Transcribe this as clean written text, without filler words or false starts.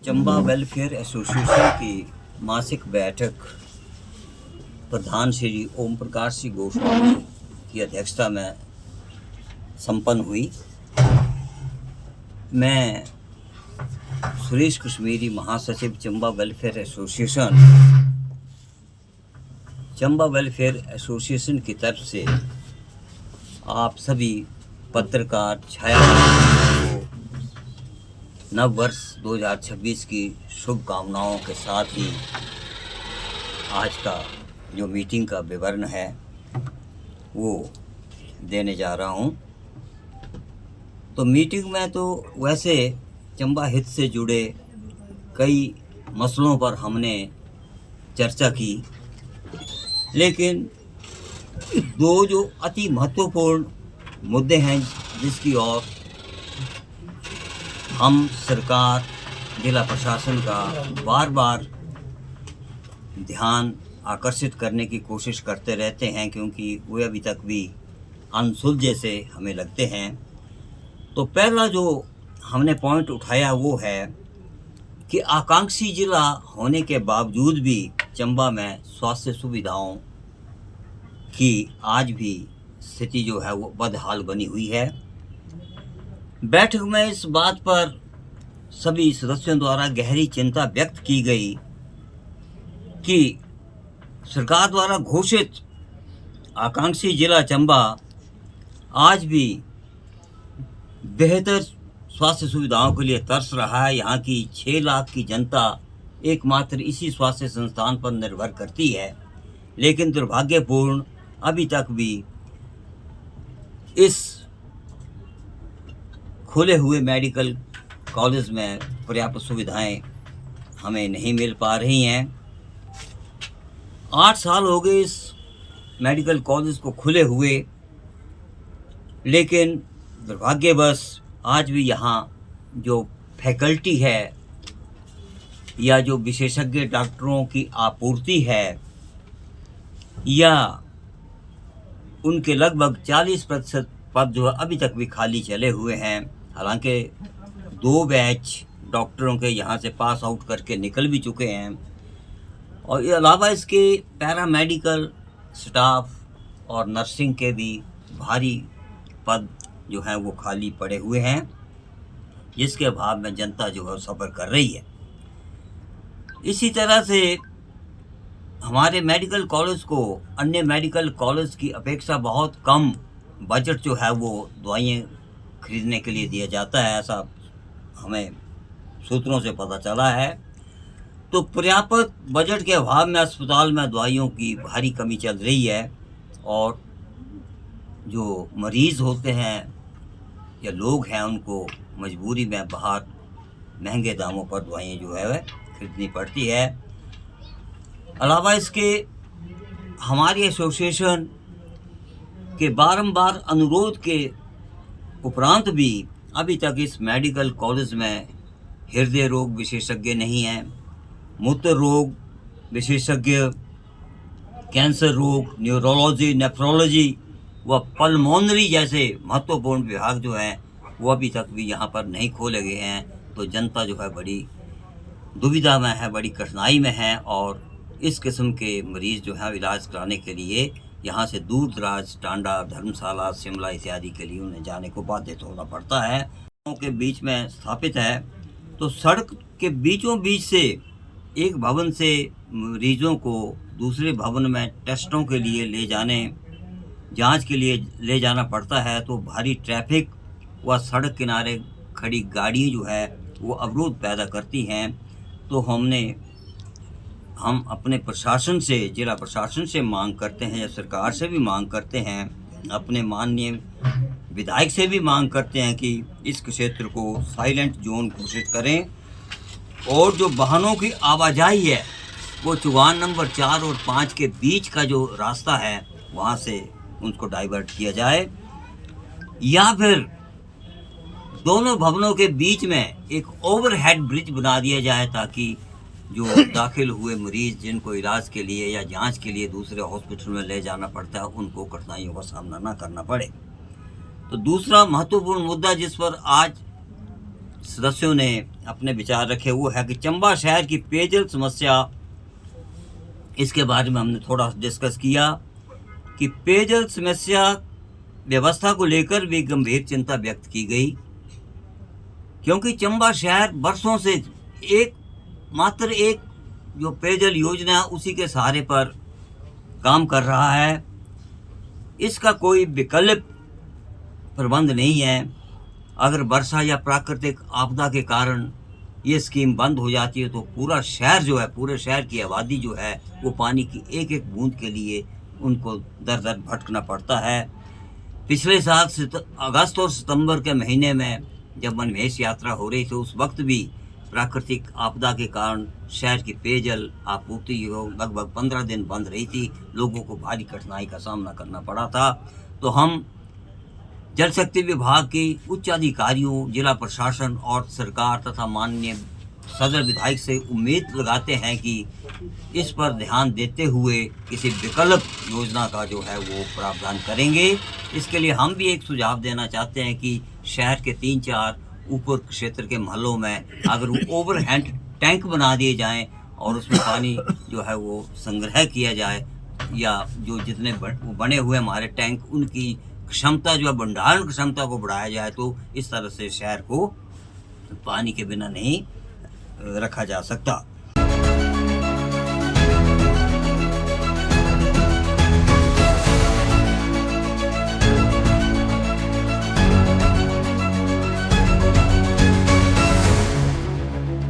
Chamba welfare association की मासिक बैठक प्रधान श्री ओम प्रकाश जी गोस्वामी की अध्यक्षता में संपन्न हुई। मैं सुरेश कश्मीरी, महासचिव Chamba welfare association, Chamba welfare association की तरफ से आप सभी पत्रकार छाया को नव वर्ष 2026 की शुभकामनाओं के साथ ही आज का जो मीटिंग का विवरण है वो देने जा रहा हूँ। तो मीटिंग में तो वैसे चंबा हित से जुड़े कई मसलों पर हमने चर्चा की, लेकिन दो जो अति महत्वपूर्ण मुद्दे हैं जिसकी ओर हम सरकार, जिला प्रशासन का बार बार ध्यान आकर्षित करने की कोशिश करते रहते हैं, क्योंकि वे अभी तक भी अनसुलझे से हमें लगते हैं। तो पहला जो हमने पॉइंट उठाया वो है कि आकांक्षी जिला होने के बावजूद भी चंबा में स्वास्थ्य सुविधाओं की आज भी स्थिति जो है वो बदहाल बनी हुई है। बैठक में इस बात पर सभी सदस्यों द्वारा गहरी चिंता व्यक्त की गई कि सरकार द्वारा घोषित आकांक्षी जिला चंबा आज भी बेहतर स्वास्थ्य सुविधाओं के लिए तरस रहा है। यहाँ की 6 लाख की जनता एकमात्र इसी स्वास्थ्य संस्थान पर निर्भर करती है, लेकिन दुर्भाग्यपूर्ण अभी तक भी इस खुले हुए मेडिकल कॉलेज में पर्याप्त सुविधाएं हमें नहीं मिल पा रही हैं। 8 साल हो गए इस मेडिकल कॉलेज को खुले हुए, लेकिन दुर्भाग्यवश आज भी यहाँ जो फैकल्टी है या जो विशेषज्ञ डॉक्टरों की आपूर्ति है या उनके लगभग 40% पद जो है अभी तक भी खाली चले हुए हैं। हालांकि 2 बैच डॉक्टरों के यहाँ से पास आउट करके निकल भी चुके हैं, और ये अलावा इसके पैरामेडिकल स्टाफ और नर्सिंग के भी भारी पद जो हैं वो खाली पड़े हुए हैं, जिसके अभाव में जनता जो है सफ़र कर रही है। इसी तरह से हमारे मेडिकल कॉलेज को अन्य मेडिकल कॉलेज की अपेक्षा बहुत कम बजट जो है वो दवाइयाँ खरीदने के लिए दिया जाता है, ऐसा हमें सूत्रों से पता चला है। तो पर्याप्त बजट के अभाव में अस्पताल में दवाइयों की भारी कमी चल रही है, और जो मरीज़ होते हैं या लोग हैं उनको मजबूरी में बाहर महंगे दामों पर दवाइयाँ जो है वह खरीदनी पड़ती है। अलावा इसके हमारी एसोसिएशन के बारंबार अनुरोध के उपरांत भी अभी तक इस मेडिकल कॉलेज में हृदय रोग विशेषज्ञ नहीं हैं, मूत्र रोग विशेषज्ञ, कैंसर रोग, न्यूरोलॉजी, नेफ्रोलॉजी व पल्मोनरी जैसे महत्वपूर्ण विभाग जो हैं वो अभी तक भी यहाँ पर नहीं खोले गए हैं। तो जनता जो है बड़ी दुविधा में है, बड़ी कठिनाई में है, और इस किस्म के मरीज़ जो है इलाज कराने के लिए यहाँ से दूर दराज टांडा, धर्मशाला, शिमला इत्यादि के लिए उन्हें जाने को बाध्य होना पड़ता है। के बीच में स्थापित है, तो सड़क के बीचों बीच से एक भवन से मरीजों को दूसरे भवन में टेस्टों के लिए ले जाने, जांच के लिए ले जाना पड़ता है। तो भारी ट्रैफिक व सड़क किनारे खड़ी गाड़ी जो है वो अवरोध पैदा करती हैं। तो हम अपने प्रशासन से, जिला प्रशासन से मांग करते हैं या सरकार से भी मांग करते हैं, अपने माननीय विधायक से भी मांग करते हैं कि इस क्षेत्र को साइलेंट जोन घोषित करें, और जो वाहनों की आवाजाही है वो चौगान नंबर 4 और 5 के बीच का जो रास्ता है वहाँ से उनको डाइवर्ट किया जाए, या फिर दोनों भवनों के बीच में एक ओवरहेड ब्रिज बना दिया जाए, ताकि जो दाखिल हुए मरीज़ जिनको इलाज के लिए या जांच के लिए दूसरे हॉस्पिटल में ले जाना पड़ता है उनको कठिनाइयों का सामना ना करना पड़े। तो दूसरा महत्वपूर्ण मुद्दा जिस पर आज सदस्यों ने अपने विचार रखे, वो है कि चंबा शहर की पेयजल समस्या, इसके बारे में हमने थोड़ा डिस्कस किया कि पेयजल समस्या व्यवस्था को लेकर भी गंभीर चिंता व्यक्त की गई, क्योंकि चंबा शहर वर्षों से मात्र एक जो पेयजल योजना उसी के सहारे पर काम कर रहा है। इसका कोई विकल्प प्रबंध नहीं है। अगर वर्षा या प्राकृतिक आपदा के कारण ये स्कीम बंद हो जाती है तो पूरा शहर जो है, पूरे शहर की आबादी जो है, वो पानी की एक एक बूंद के लिए उनको दर दर भटकना पड़ता है। पिछले साल अगस्त और सितंबर के महीने में जब मनमेश यात्रा हो रही थी, उस वक्त भी प्राकृतिक आपदा के कारण शहर की पेयजल आपूर्ति लगभग 15 दिन बंद रही थी। लोगों को भारी कठिनाई का सामना करना पड़ा था। तो हम जल शक्ति विभाग के उच्च अधिकारियों, जिला प्रशासन और सरकार तथा माननीय सदर विधायक से उम्मीद लगाते हैं कि इस पर ध्यान देते हुए किसी विकल्प योजना का जो है वो प्रावधान करेंगे। इसके लिए हम भी एक सुझाव देना चाहते हैं कि शहर के 3-4 ऊपर क्षेत्र के मोहल्लों में अगर वो ओवरहेड टैंक बना दिए जाएं और उसमें पानी जो है वो संग्रह किया जाए, या जो जितने बने हुए हमारे टैंक, उनकी क्षमता जो है, भंडारण क्षमता को बढ़ाया जाए, तो इस तरह से शहर को पानी के बिना नहीं रखा जा सकता।